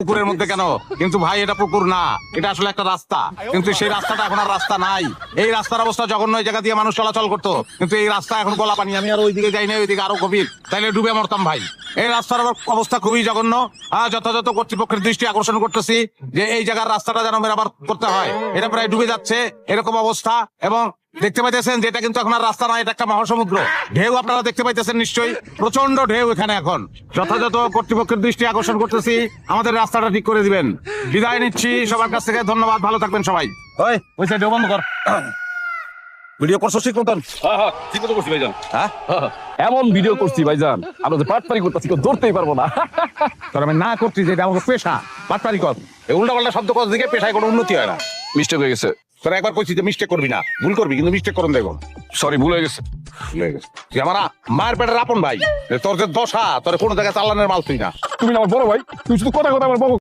পুকুরের মধ্যে কেন? কিন্তু ভাই এটা পুকুর না, এটা আসলে একটা রাস্তা। কিন্তু সেই রাস্তাটা এখন আর রাস্তা নাই। এই রাস্তার অবস্থা জঘন্য, এই জায়গা দিয়ে মানুষ চলাচল করতো, কিন্তু এই রাস্তা এখন গলা পানি। আমি আর ওইদিকে যাই না, ওইদিকে আরো গভীর, তাইলে ডুবে মরতাম ভাই। এই রাস্তার অবস্থা খুবই জঘন্য। যথাযথ কর্তৃপক্ষের দৃষ্টি আকর্ষণ করতেছি যে এই জায়গার রাস্তাটা যেন মেরামত করতে হয়। এটা প্রায় ডুবে যাচ্ছে, এরকম অবস্থা। এবং দেখতে পাইতেছেন যে এটা কিন্তু এখন আর রাস্তা নয়, এটা একটা মহাসমুদ্র। ঢেউ আপনারা দেখতে পাইতেছেন নিশ্চয়ই, প্রচন্ড ঢেউ এখানে এখন। যথাযথ কর্তৃপক্ষের দৃষ্টি আকর্ষণ করতেছি, আমাদের রাস্তাটা ঠিক করে দিবেন। বিদায় নিচ্ছি সবার কাছ থেকে, ধন্যবাদ, ভালো থাকবেন সবাই। ওই সাইড বন্ধ কর। ভিডিও করছো ঠিক মতন? ঠিক মতো করছি ভাইজান। হ্যাঁ, এমন ভিডিও করছি ভাইজান, আমরা যে পাটপারি করতেছি কেউ ধরতেই পারবো না। তোর আমি না করছি যে এটা আমাকে পেশা, পাটপারি কর। এই উল্টা পাল্টা শব্দ কর দিকে পেশায় কোনো উন্নতি হয় না। মিস্টেক হয়ে গেছে। তোরা একবার কইছি যে মিস্টেক করবি না, ভুল করবি, কিন্তু মিস্টেক করুন দেখো। সরি, ভুল হয়ে গেছে। তুই আমার মায়ের পেটের আপন ভাই, তোর যে দশা, তোর কোনো জায়গায় চালানের মাল তুই না। তুমি না আমার বড় ভাই, তুমি শুধু কথা কথা আমার বড়